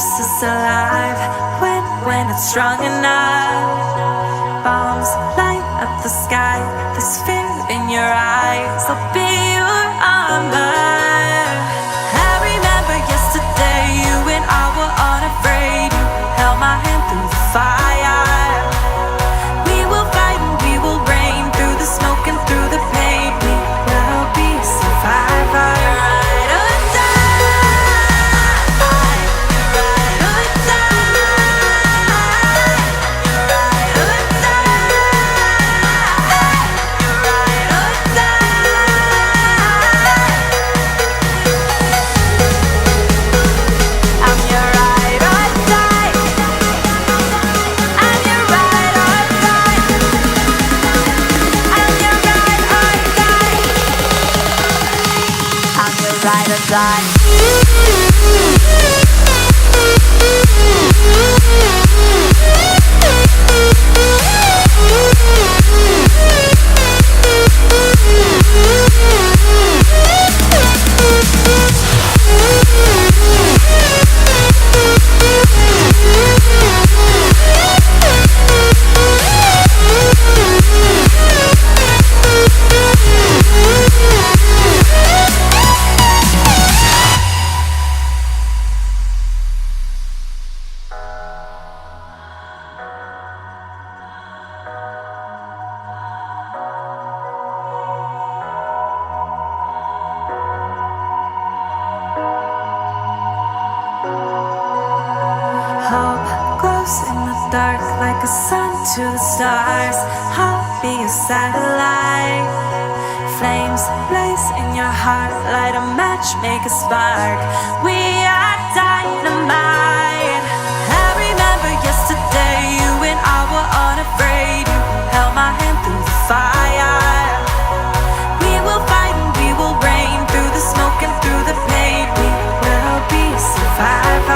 keeps us alive when it's strong enough. Bombs light up the sky, this fear in your eyes, I'll be your armor. I remember yesterday, you and I were unafraid. You held my hand through the fire. We will fight and we will reign through the smoke and through the pain. We will be survivors. Ride or die. Dark like a sun to the stars, I'll be a satellite. Flames blaze in your heart, light a match, make a spark. We are dynamite. I remember yesterday, you and I were unafraid. You held my hand through the fire. We will fight and we will reign through the smoke and through the pain. We will be survivors.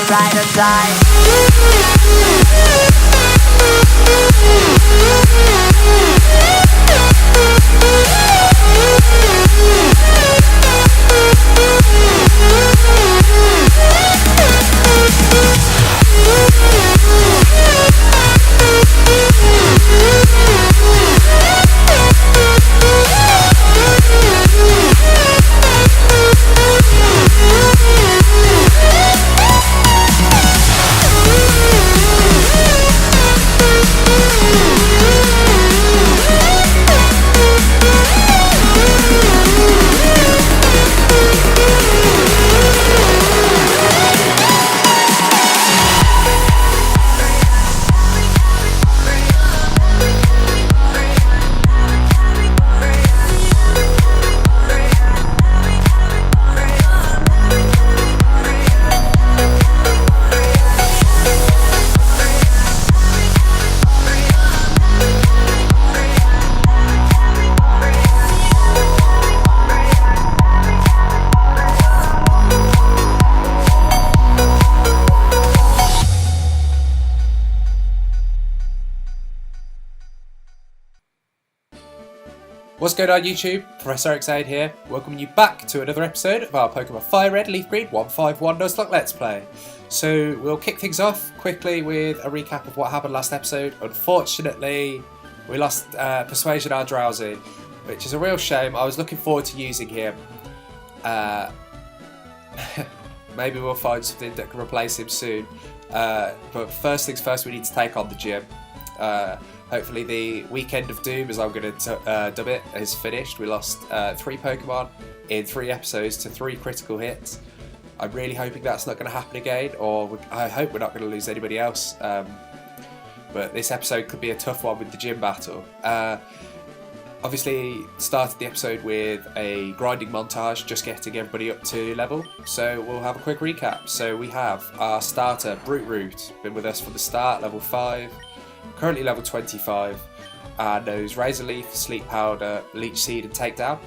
Ride or die. Ride or die. What's going on YouTube? ProfessorOaksAide here, welcoming you back to another episode of our Pokemon Fire Red Leaf Green 151 Nuzlocke Let's Play. So we'll kick things off quickly with a recap of what happened last episode. Unfortunately, we lost Persuasion our Drowsy, which is a real shame. I was looking forward to using him. Maybe we'll find something that can replace him soon. But first things first, we need to take on the gym. Hopefully the Weekend of Doom, as I'm going to dub it, is finished. We lost 3 Pokemon in 3 episodes to 3 critical hits. I'm really hoping that's not going to happen again, or I hope we're not going to lose anybody else. But this episode could be a tough one with the gym battle. Obviously, started the episode with a grinding montage, just getting everybody up to level. So we'll have a quick recap. So we have our starter, Brute Root, been with us from the start, level 5, currently level 25, and knows Razor Leaf, Sleep Powder, Leech Seed, and Takedown.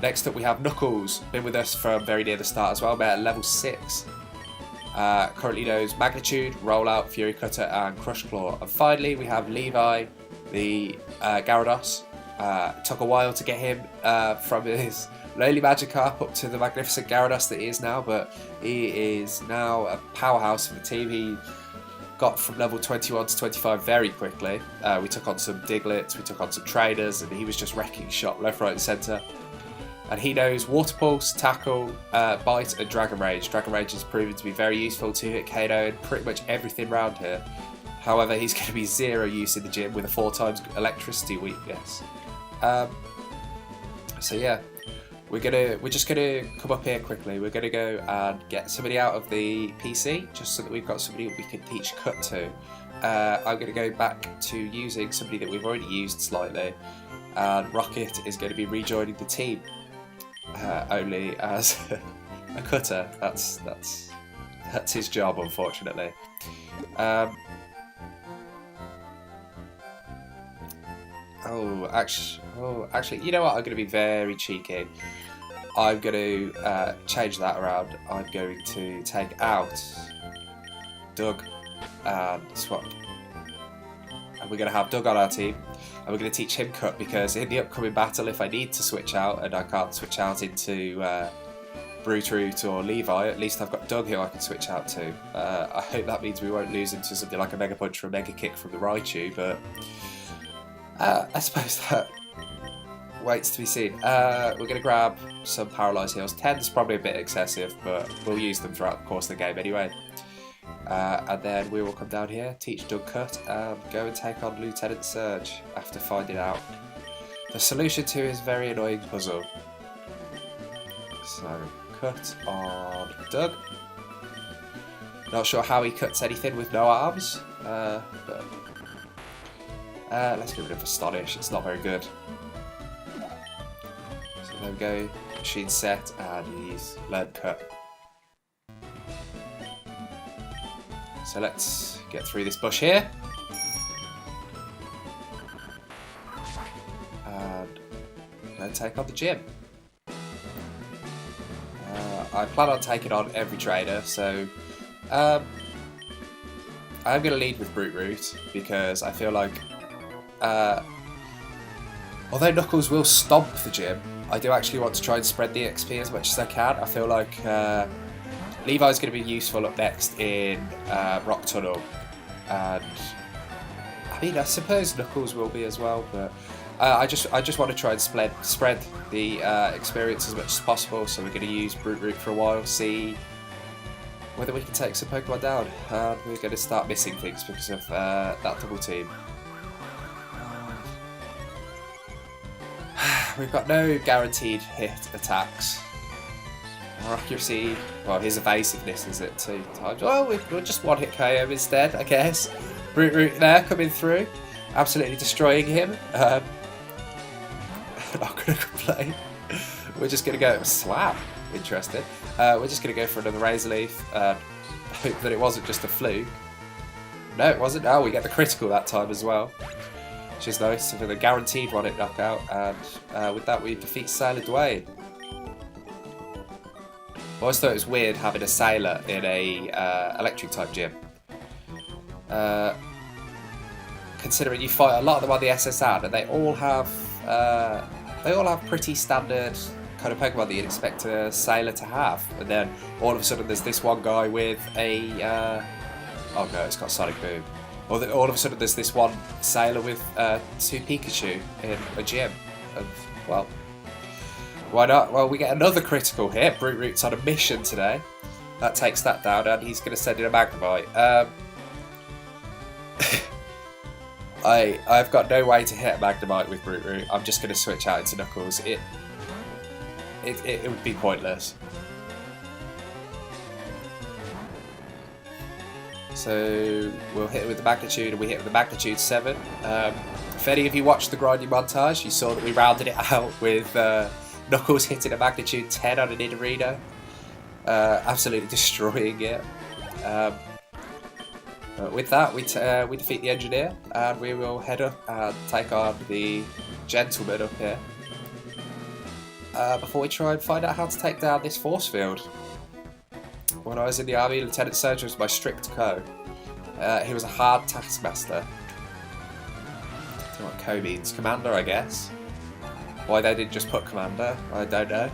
Next up we have Knuckles, been with us from very near the start as well, but at level 6. Currently knows Magnitude, Rollout, Fury Cutter, and Crush Claw. And finally we have Levi, the Gyarados. Took a while to get him from his lowly Magikarp up to the magnificent Gyarados that he is now, but he is now a powerhouse for the team. He got from level 21 to 25 very quickly. We took on some Diglets, we took on some trainers, and he was just wrecking shop left, right and centre. And he knows Water Pulse, Tackle, Bite and Dragon Rage. Dragon Rage has proven to be very useful to hit KO and pretty much everything round here. However, he's going to be zero use in the gym with a 4 times electricity weakness. So yeah, we're just gonna come up here quickly. We're gonna go and get somebody out of the PC, just so that we've got somebody we can teach Cut to. I'm gonna go back to using somebody that we've already used slightly, and Rocket is going to be rejoining the team, only as a cutter. That's his job, unfortunately. Actually, you know what? I'm going to be very cheeky. I'm going to change that around. I'm going to take out Doug and swap. And we're going to have Doug on our team. And we're going to teach him Cut, because in the upcoming battle, if I need to switch out and I can't switch out into Brute Root or Levi, at least I've got Doug who I can switch out to. I hope that means we won't lose him to something like a Mega Punch or a Mega Kick from the Raichu, but I suppose that waits to be seen. We're going to grab some Paralyze Heals. 10 is probably a bit excessive, but we'll use them throughout the course of the game anyway. And then we will come down here, teach Doug Cut, and go and take on Lieutenant Surge after finding out the solution to his very annoying puzzle. So, Cut on Doug. Not sure how he cuts anything with no arms, but let's get rid of Astonish, it's not very good. So there we go, machine set, and he's learned Cut. So let's get through this bush here. And go take on the gym. I plan on taking on every trainer, so I'm going to lead with Brute Root, because I feel like although Knuckles will stomp the gym, I do actually want to try and spread the XP as much as I can. I feel like Levi's going to be useful up next in Rock Tunnel, and I mean I suppose Knuckles will be as well, but I just want to try and spread the experience as much as possible. So we're going to use Brute Root for a while, see whether we can take some Pokemon down, and we're going to start missing things because of that double team. We've got no guaranteed hit attacks. Our accuracy, well, his evasiveness is at 2 times. Well, we'll just one hit KO him instead, I guess. Brute Root there coming through, absolutely destroying him. I'm not going to complain. We're just going to go slap. Interesting. We're just going to go for another Razor Leaf. Hope that it wasn't just a fluke. No, it wasn't. Oh, we get the critical that time as well, which is nice. For the guaranteed one-hit knockout, and with that we defeat Sailor Dwayne. I always thought it was weird having a Sailor in a electric type gym. Considering you fight a lot of them on the SSR, and they all have pretty standard kind of Pokemon that you'd expect a Sailor to have. And then all of a sudden there's this one guy with a oh no, it's got Sonic Boom. Or all of a sudden there's this one Sailor with 2 Pikachu in a gym. And well, why not? Well, we get another critical hit. Brute Root's on a mission today. That takes that down, and he's going to send in a Magnemite. I've got no way to hit a Magnemite with Brute Root. I'm just going to switch out into Knuckles. It would be pointless. So we'll hit it with the Magnitude, and we hit it with the Magnitude 7. If any of you watched the grinding montage, you saw that we rounded it out with Knuckles hitting a magnitude 10 on an Nidorino. Absolutely destroying it. But with that, we defeat the engineer, and we will head up and take on the gentleman up here. Before we try and find out how to take down this force field. When I was in the army, Lieutenant Surge was my strict co. He was a hard taskmaster. I don't know what co means. Commander, I guess. Why they didn't just put commander, I don't know.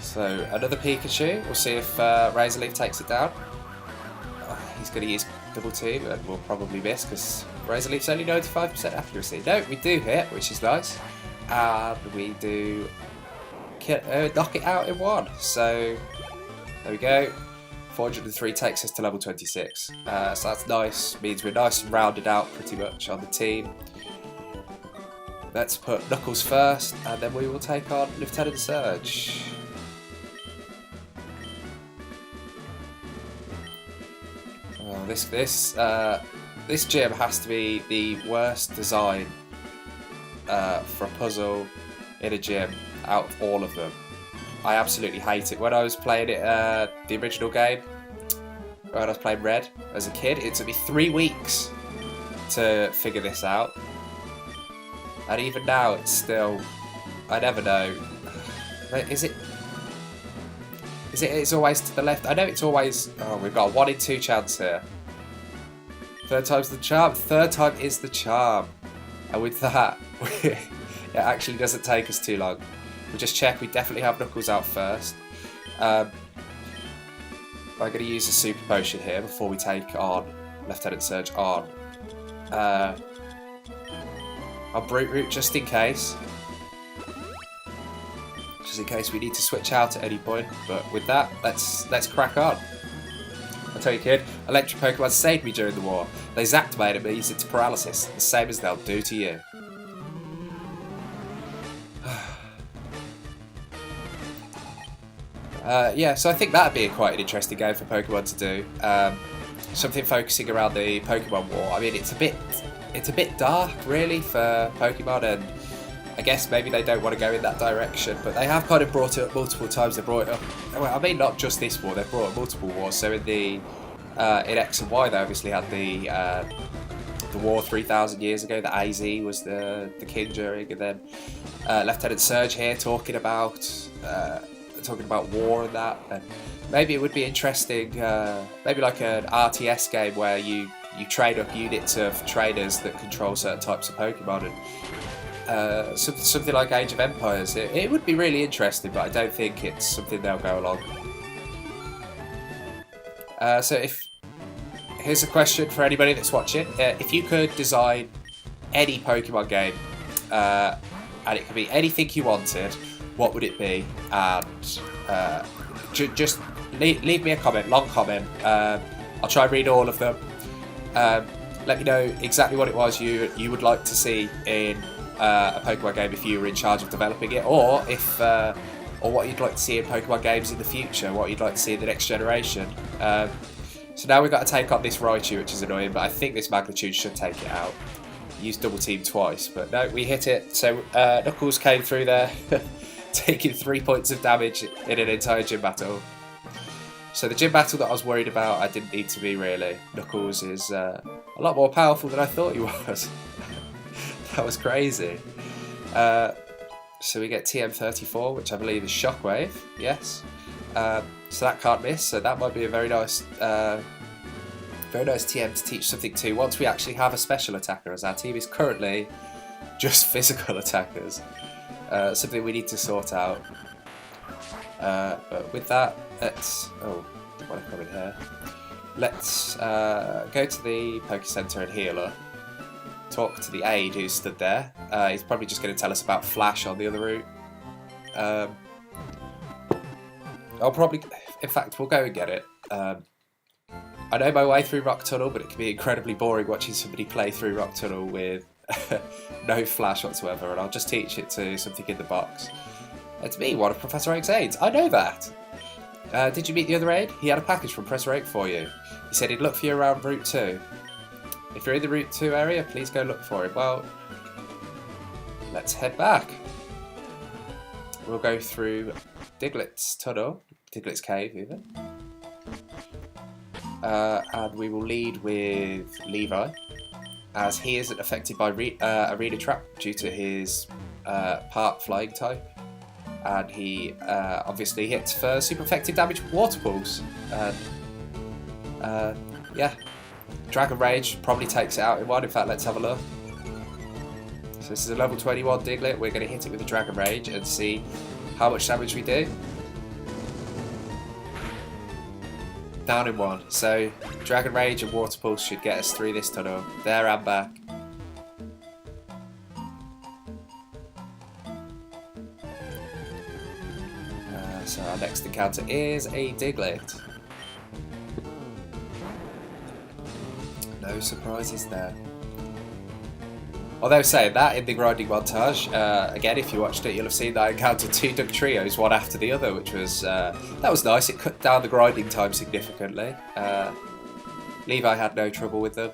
So, another Pikachu. We'll see if Razor Leaf takes it down. He's going to use double team, and we'll probably miss because Razor Leaf's only 95% accuracy. No, we do hit, which is nice. And we do knock it out in one. So, there we go. 403 takes us to level 26. So that's nice. Means we're nice and rounded out pretty much on the team. Let's put Knuckles first, and then we will take on Lieutenant Surge. Oh, this gym has to be the worst design for a puzzle in a gym out of all of them. I absolutely hate it. When I was playing it, the original game, when I was playing Red as a kid, it took me 3 weeks to figure this out. And even now, it's still, I never know. It's always to the left? I know it's always, oh, we've got a 1 in 2 chance here. Third time's the charm. Third time is the charm. And with that, it actually doesn't take us too long. We'll just check, we definitely have Knuckles out first. I'm going to use a super potion here before we take on Lieutenant Surge on. I'll Brute Root just in case. Just in case we need to switch out at any point. But with that, let's crack on. I tell you kid, electric Pokemon saved me during the war. They zapped my enemies into paralysis, the same as they'll do to you. Yeah, so I think that'd be quite an interesting game for Pokemon to do. Something focusing around the Pokemon War. I mean, it's a bit dark, really, for Pokemon, and I guess maybe they don't want to go in that direction. But they have kind of brought it up multiple times. They brought it up. Well, I mean, not just this war. They've brought up multiple wars. So in the in X and Y, they obviously had the war 3,000 years ago. The AZ was the king during, and then Lieutenant Surge here talking about war and that, and maybe it would be interesting, maybe like an RTS game where you train up units of trainers that control certain types of Pokemon, and something like Age of Empires. It would be really interesting, but I don't think it's something they'll go along. So here's a question for anybody that's watching. If you could design any Pokemon game, and it could be anything you wanted, what would it be? And just leave me a comment, long comment. I'll try and read all of them. Let me know exactly what it was you would like to see in a Pokemon game if you were in charge of developing it, or what you'd like to see in Pokemon games in the future, what you'd like to see in the next generation. So now we've got to take on this Raichu, which is annoying, but I think this magnitude should take it out. Used double team twice, but no, we hit it. So Knuckles came through there. Taking 3 points of damage in an entire gym battle. So the gym battle that I was worried about, I didn't need to be really. Knuckles is a lot more powerful than I thought he was. That was crazy. So we get TM34, which I believe is Shockwave. Yes. So that can't miss. So that might be a very nice TM to teach something to. Once we actually have a special attacker, as our team is currently just physical attackers. Something we need to sort out. But with that, let's... Oh, don't want to come in here. Let's go to the Poké Center and healer. Talk to the Aide who stood there. He's probably just going to tell us about Flash on the other route. I'll probably... In fact, we'll go and get it. I know my way through Rock Tunnel, but it can be incredibly boring watching somebody play through Rock Tunnel with no flash whatsoever, and I'll just teach it to something in the box. It's me, one of Professor Oak's aides. I know that. Did you meet the other aide? He had a package from Professor Oak for you. He said he'd look for you around Route 2. If you're in the Route 2 area, please go look for him. Well, let's head back. We'll go through Diglett's tunnel, Diglett's cave even. And we will lead with Levi, as he isn't affected by Arena Trap due to his part flying type. And he obviously hits for super effective damage with water pools. And yeah, Dragon Rage probably takes it out in one. In fact, let's have a look. So this is a level 21 Diglett. We're going to hit it with a Dragon Rage and see how much damage we do. Down in one. So Dragon Rage and Water Pulse should get us through this tunnel. There and back. So our next encounter is a Diglett. No surprises there. Although saying that, in the grinding montage, again, if you watched it, you'll have seen that I encountered 2 Doog trios, one after the other, which was that was nice. It cut down the grinding time significantly. Levi had no trouble with them.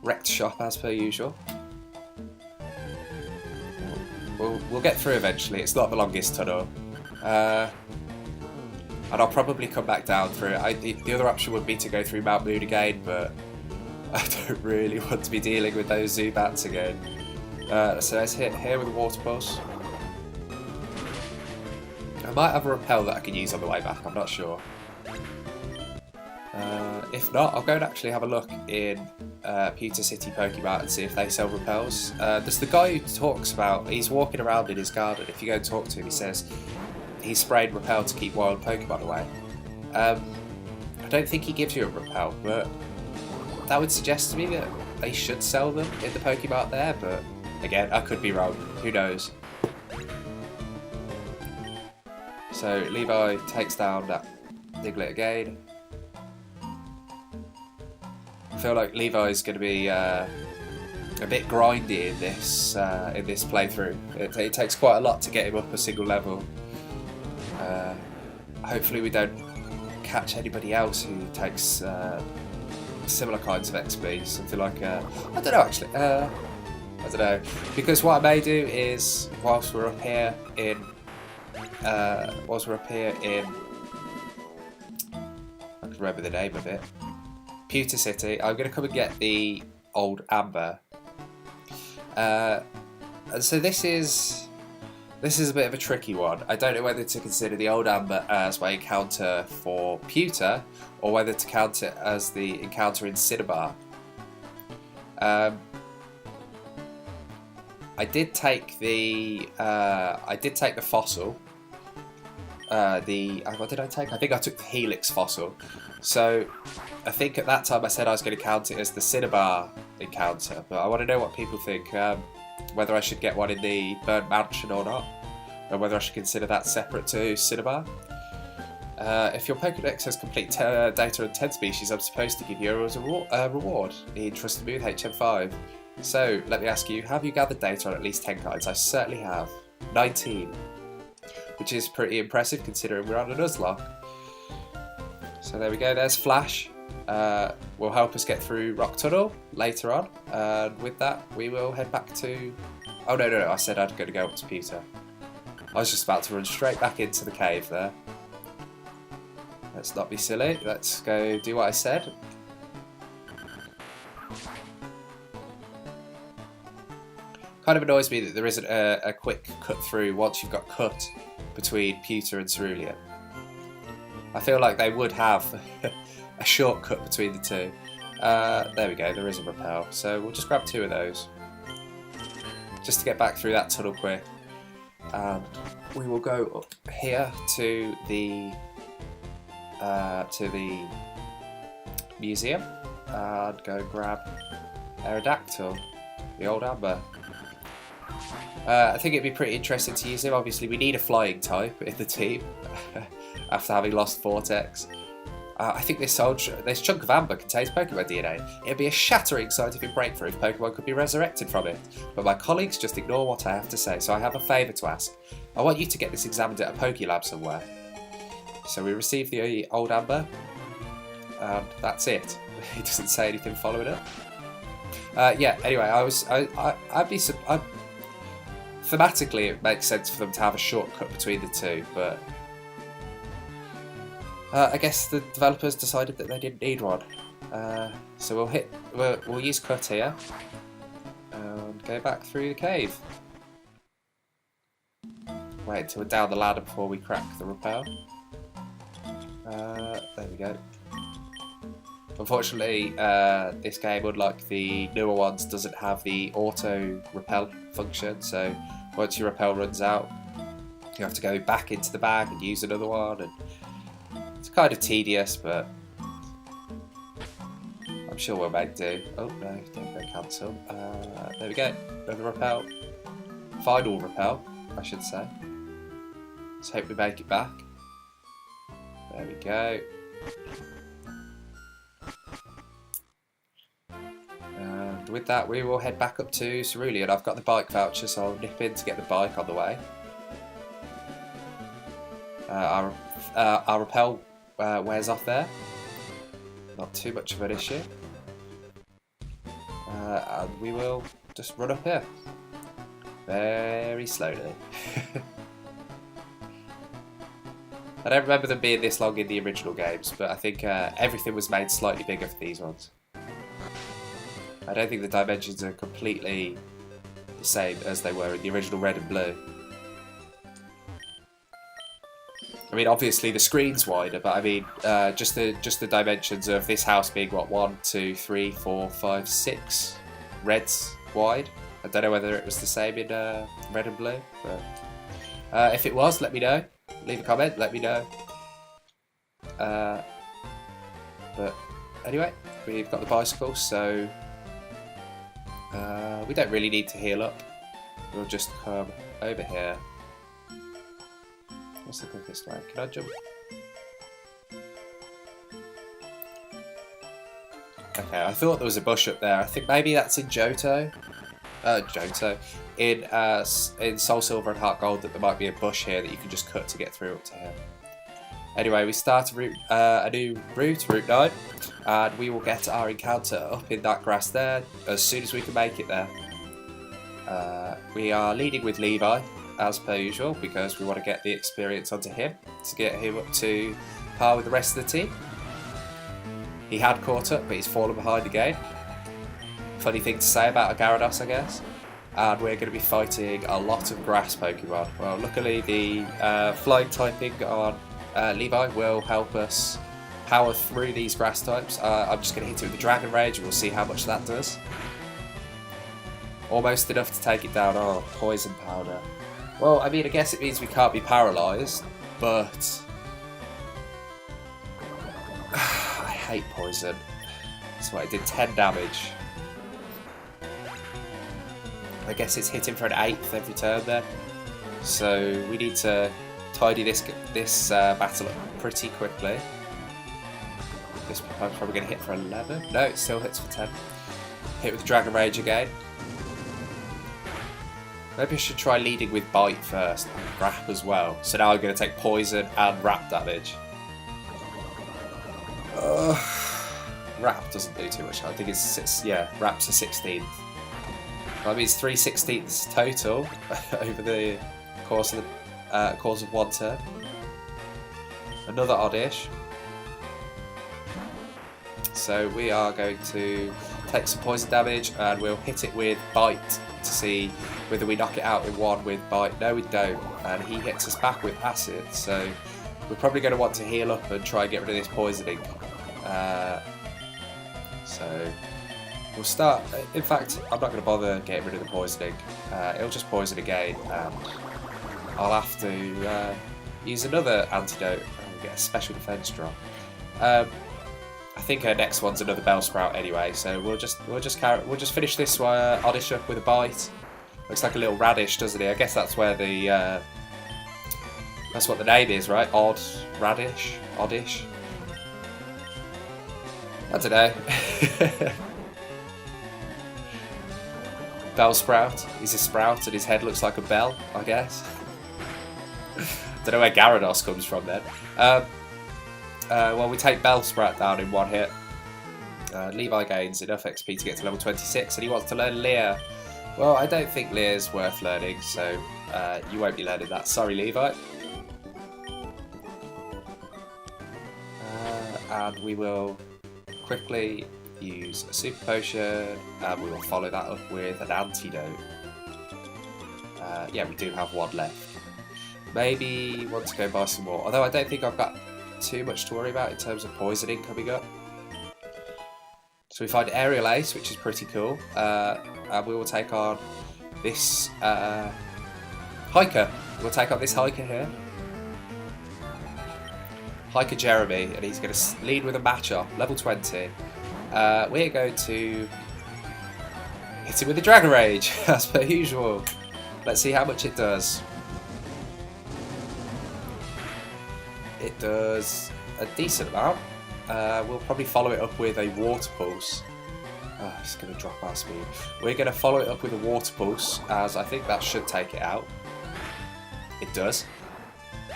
Wrecked shop as per usual. We'll get through eventually. It's not the longest tunnel. And I'll probably come back down through it. The other option would be to go through Mount Moon again, but I don't really want to be dealing with those Zubats again. So let's hit here with a Water Pulse. I might have a Repel that I can use on the way back, I'm not sure. If not, I'll go and actually have a look in Pewter City Pokemon and see if they sell Repels. There's the guy who talks about, he's walking around in his garden. If you go and talk to him, he says he sprayed Repel to keep wild Pokemon away. I don't think he gives you a Repel, but that would suggest to me that they should sell them in the Pokemon there, but again, I could be wrong. Who knows? So Levi takes down that Diglett again. I feel like Levi's going to be a bit grindy in this playthrough. It takes quite a lot to get him up a single level. Hopefully we don't catch anybody else who takes similar kinds of XP. Something like I don't know actually. I don't know, because what I may do is whilst we're up here in I can remember the name of it. Pewter City. I'm going to come and get the old Amber. And so this is a bit of a tricky one. I don't know whether to consider the old Amber as my encounter for Pewter, or whether to count it as the encounter in Cinnabar. I did take the fossil. What did I take? I think I took the Helix fossil. So I think at that time I said I was going to count it as the Cinnabar encounter, but I want to know what people think. Whether I should get one in the Burnt Mansion or not, or whether I should consider that separate to Cinnabar. If your Pokédex has complete data on 10 species, I'm supposed to give you a reward in Trusted Moon HM5. So, let me ask you, have you gathered data on at least 10 cards? I certainly have. 19. Which is pretty impressive considering we're on a Nuzlocke. So there we go, there's Flash. Will help us get through Rock Tunnel later on. And with that, we will head back to... Oh no, I said I'd go up to Pewter. I was just about to run straight back into the cave there. Let's not be silly, let's go do what I said. Kind of annoys me that there isn't a quick cut through once you've got cut between Pewter and Cerulean. I feel like they would have a shortcut between the two. There we go, there is a Repel, so we'll just grab 2 of those just to get back through that tunnel quick. And we will go up here to the museum and go grab Aerodactyl, the old Amber. I think it'd be pretty interesting to use him. Obviously we need a flying type in the team after having lost Vortex. I think this chunk of amber contains Pokemon DNA. It'd be a shattering scientific breakthrough if Pokemon could be resurrected from it. But my colleagues just ignore what I have to say, so I have a favour to ask. I want you to get this examined at a Pokélab somewhere. So we receive the old amber. and that's it. He doesn't say anything following up. Yeah. Anyway, thematically, it makes sense for them to have a shortcut between the two, but I guess the developers decided that they didn't need one. So we'll use cut here and go back through the cave. Wait until we're down the ladder before we crack the rappel. There we go. Unfortunately, this game, unlike the newer ones, doesn't have the auto rappel function, so once your rappel runs out, you have to go back into the bag and use another one, and it's kind of tedious, but I'm sure we'll make do. Oh no, don't go cancel. There we go, another rappel. Final rappel, I should say. Let's hope we make it back. There we go. And with that, we will head back up to Cerulean. I've got the bike voucher, so I'll nip in to get the bike on the way. Our rappel wears off there. Not too much of an issue. And we will just run up here. Very slowly. I don't remember them being this long in the original games, but I think everything was made slightly bigger for these ones. I don't think the dimensions are completely the same as they were in the original Red and Blue. I mean, obviously the screen's wider, but I mean, just the dimensions of this house being what, 1, 2, 3, 4, 5, 6 reds wide. I don't know whether it was the same in Red and Blue, but if it was, let me know. Leave a comment, let me know. But anyway, we've got the bicycle, so we don't really need to heal up. We'll just come over here. What's the quickest way? Can I jump? Okay, I thought there was a bush up there. I think maybe that's in Johto. In Soul Silver and Heart Gold, that there might be a bush here that you can just cut to get through up to here. Anyway, we start a new route, Route 9, and we will get our encounter up in that grass there as soon as we can make it there. We are leading with Levi, as per usual, because we want to get the experience onto him, to get him up to par with the rest of the team. He had caught up, but he's fallen behind again. Funny thing to say about a Gyarados, I guess. And we're going to be fighting a lot of grass Pokemon. Well, luckily the flying typing on Levi will help us power through these grass types. I'm just going to hit it with the Dragon Rage and we'll see how much that does. Almost enough to take it down. Oh, Poison Powder. Well, I mean, I guess it means we can't be paralysed, but I hate Poison. That's why it did 10 damage. I guess it's hitting for an 8th every turn there. So we need to tidy this battle up pretty quickly. This Pokemon's probably going to hit for 11. No, it still hits for 10. Hit with Dragon Rage again. Maybe I should try leading with Bite first and Wrap as well. So now I'm going to take Poison and Wrap damage. Wrap doesn't do too much. I think it's Wrap's a 16th. That means 3/16ths total over the course of one turn. Another oddish. So we are going to take some poison damage and we'll hit it with Bite to see whether we knock it out in one with Bite. No, we don't. And he hits us back with Acid. So we're probably going to want to heal up and try and get rid of this poisoning. So we'll start. In fact, I'm not going to bother getting rid of the poisoning. It'll just poison again, and I'll have to use another antidote and get a special defense drop. I think our next one's another Bellsprout anyway, so we'll just finish this Oddish up with a Bite. Looks like a little radish, doesn't he? I guess that's where the that's what the name is, right? Odd radish, Oddish. I don't know. Bellsprout. He's a sprout and his head looks like a bell, I guess. Don't know where Gyarados comes from then. Well, we take Bellsprat down in one hit. Levi gains enough XP to get to level 26, and he wants to learn Leer. Well, I don't think Leer's worth learning, so you won't be learning that. Sorry, Levi. And we will quickly use a super potion, and we will follow that up with an antidote. Yeah, we do have one left. Maybe want to go buy some more, although I don't think I've got too much to worry about in terms of poisoning coming up. So we find Aerial Ace, which is pretty cool, and we will take on this hiker. We'll take on this hiker here. Hiker Jeremy, and he's going to lead with a matchup, level 20. We're going to hit him with the Dragon Rage, as per usual. Let's see how much it does. It does a decent amount. We'll probably follow it up with a Water Pulse. Oh, it's going to drop our speed. We're going to follow it up with a Water Pulse, as I think that should take it out. It does.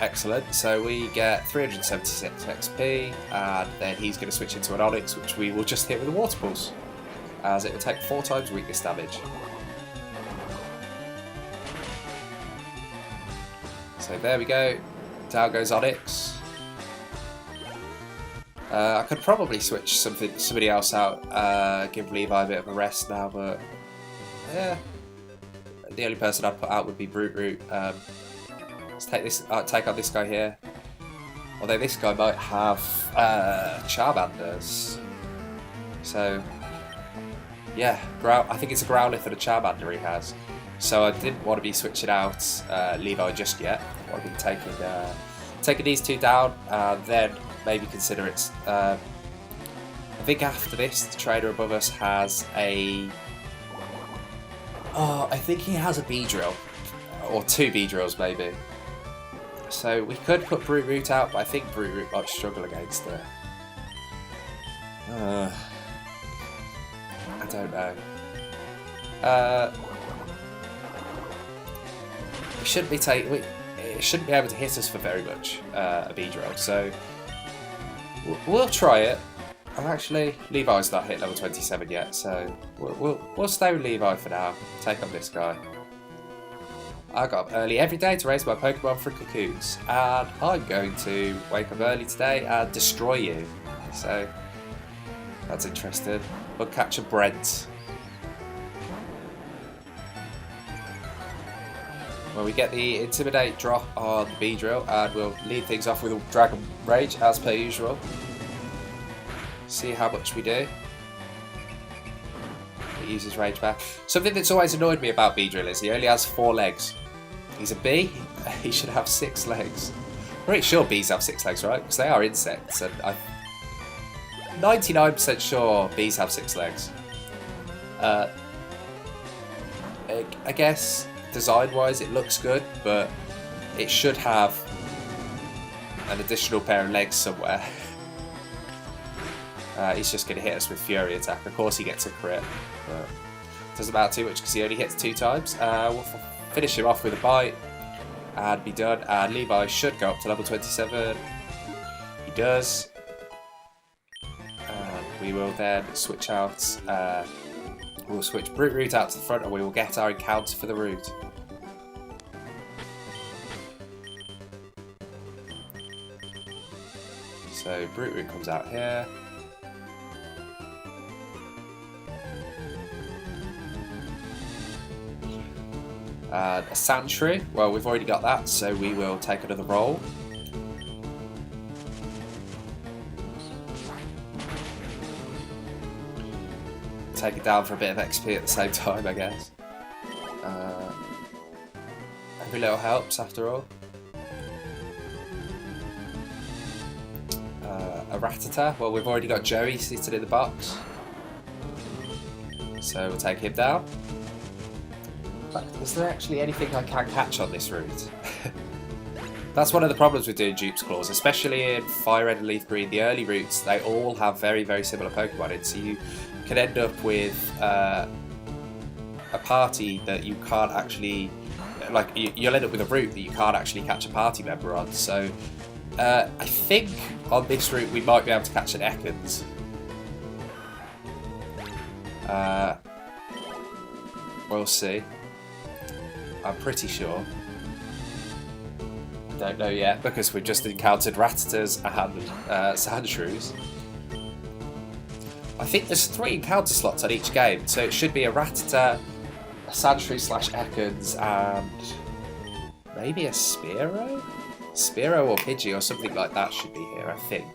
Excellent. So we get 376 XP, and then he's going to switch into an Onyx, which we will just hit with a Water Pulse, as it will take 4 times weakness damage. So there we go. Down goes Onyx. I could probably switch somebody else out, give Levi a bit of a rest now, but yeah, the only person I'd put out would be Brute Root. Let's take this. Take on this guy here. Although this guy might have Charmanders. So yeah, I think it's a Growlithe and a Charmander he has. So I didn't want to be switching out Levi just yet. I want to be taking these two down, and then maybe consider it. I think after this, the trainer above us has a. Oh, I think he has a Beedrill, or 2 Beedrills maybe. So we could put Brute Root out, but I think Brute Root might struggle against it. I don't know. It shouldn't be able to hit us for very much, a Beedrill, so we'll try it. Actually, Levi's not hit level 27 yet, so we'll stay with Levi for now. Take on this guy. I got up early every day to raise my Pokemon for cocoons, and I'm going to wake up early today and destroy you. So that's interesting. We'll catch a Brent. Well, we get the Intimidate drop on the Beedrill, and we'll lead things off with a Dragon Rage as per usual. See how much we do. He uses Rage back. Something that's always annoyed me about Beedrill is he only has 4 legs. He's a bee, he should have 6 legs. I'm pretty sure bees have 6 legs, right? Because they are insects, and I'm 99% sure bees have 6 legs. I guess design-wise it looks good, but it should have an additional pair of legs somewhere. He's just going to hit us with Fury Attack. Of course he gets a crit, but doesn't matter too much because he only hits 2 times. We'll finish him off with a Bite and be done. And Levi should go up to level 27. He does. And we will then switch out. We'll switch Brute Root out to the front, and we will get our encounter for the route. So Brute Root comes out here. A Sandshrew, well, we've already got that, so we will take another roll. Take it down for a bit of XP at the same time, I guess. Every little helps, after all. A Rattata, well, we've already got Joey seated in the box. So we'll take him down. Is there actually anything I can catch on this route? That's one of the problems with doing Dupes Claws, especially in Fire Red and Leaf Green. The early routes, they all have very, very similar Pokemon in, so you can end up with a party that you can't actually... Like, you'll end up with a route that you can't actually catch a party member on, so I think on this route we might be able to catch an Ekans. We'll see. I'm pretty sure. I don't know yet because we've just encountered Rattatas and Sandshrews. I think there's 3 encounter slots on each game, so it should be a Rattata, a Sandshrew / Ekans, and maybe a Spearow? Spearow or Pidgey or something like that should be here, I think.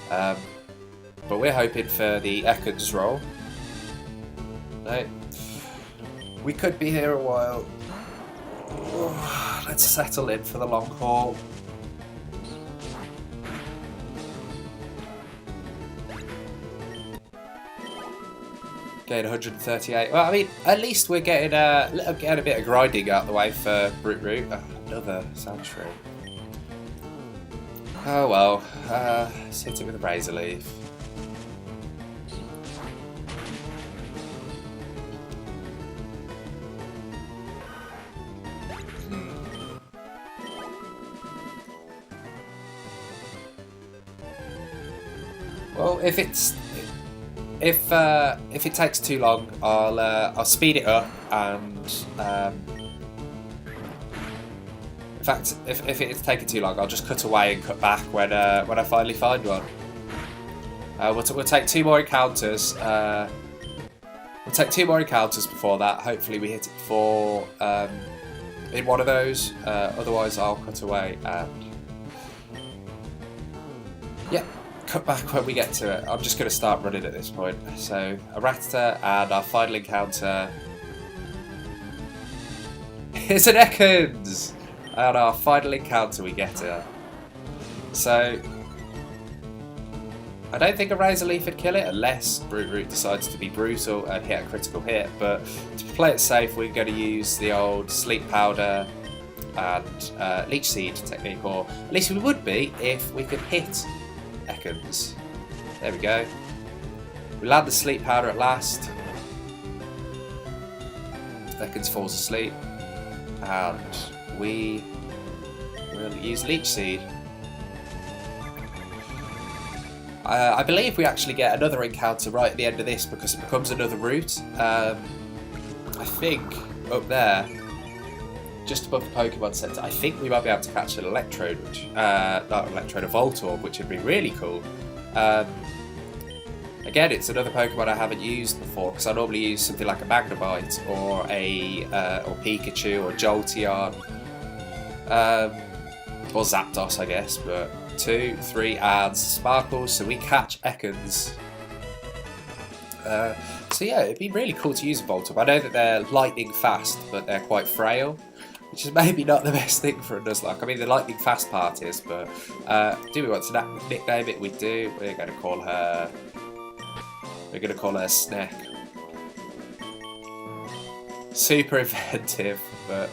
But we're hoping for the Ekans roll. No. We could be here a while. Let's settle in for the long haul. Getting 138. Well, I mean, at least we're getting a bit of grinding out the way for Brute Route. Oh, another Sandshrew. Oh well. Let's hit it with a Razor Leaf. Well, if it takes too long, I'll speed it up, and in fact, if it's taking too long, I'll just cut away and cut back when I finally find one. We'll take 2 more encounters. We'll take 2 more encounters before that. Hopefully, we hit it before in one of those. Otherwise, I'll cut away and yeah. Cut back when we get to it. I'm just going to start running at this point. So, a Rattata and our final encounter is an Ekans! And our final encounter we get it. So, I don't think a Razor Leaf would kill it unless Brute Route decides to be brutal and hit a critical hit. But to play it safe, we're going to use the old Sleep Powder and Leech Seed technique, or at least we would be if we could hit Ekans. There we go. We land the Sleep Powder at last. Ekans falls asleep. And we will use Leech Seed. I believe we actually get another encounter right at the end of this because it becomes another route. I think up there, just above the Pokemon Center, I think we might be able to catch an Electrode, not Electrode, a Voltorb, which would be really cool. Again, it's another Pokemon I haven't used before because I normally use something like a Magnemite or or Pikachu or Jolteon, or Zapdos, I guess. But 2, 3 adds Sparkles, so we catch Ekans. So yeah, it'd be really cool to use a Voltorb. I know that they're lightning fast, but they're quite frail, which is maybe not the best thing for a Nuzlocke. I mean, the lightning fast part is, but do we want to nickname it? We do. We're going to call her Snack. Super inventive, but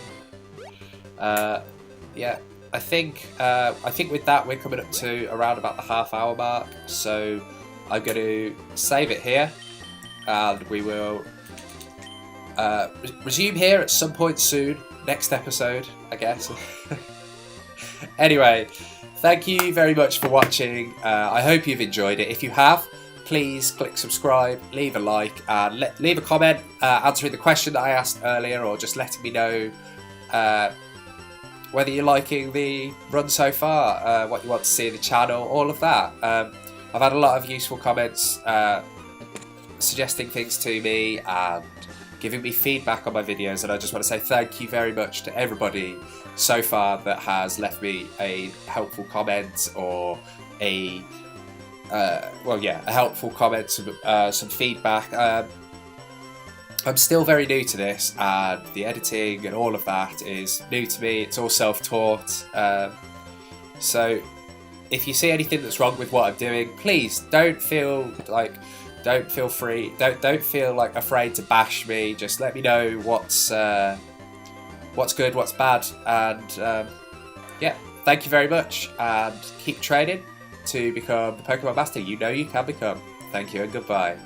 yeah. I think with that we're coming up to around about the half-hour mark. So I'm going to save it here, and we will resume here at some point soon. Next episode, I guess. Anyway, thank you very much for watching. I hope you've enjoyed it. If you have, please click subscribe, leave a like, and leave a comment answering the question that I asked earlier, or just letting me know whether you're liking the run so far, what you want to see in the channel, all of that. I've had a lot of useful comments suggesting things to me and giving me feedback on my videos, and I just want to say thank you very much to everybody so far that has left me a helpful comment or a helpful comment, some feedback. I'm still very new to this, and the editing and all of that is new to me. It's all self-taught. So if you see anything that's wrong with what I'm doing, please don't feel free. Don't feel like afraid to bash me. Just let me know what's good, what's bad, and yeah. Thank you very much, and keep training to become the Pokemon Master you know you can become. Thank you and goodbye.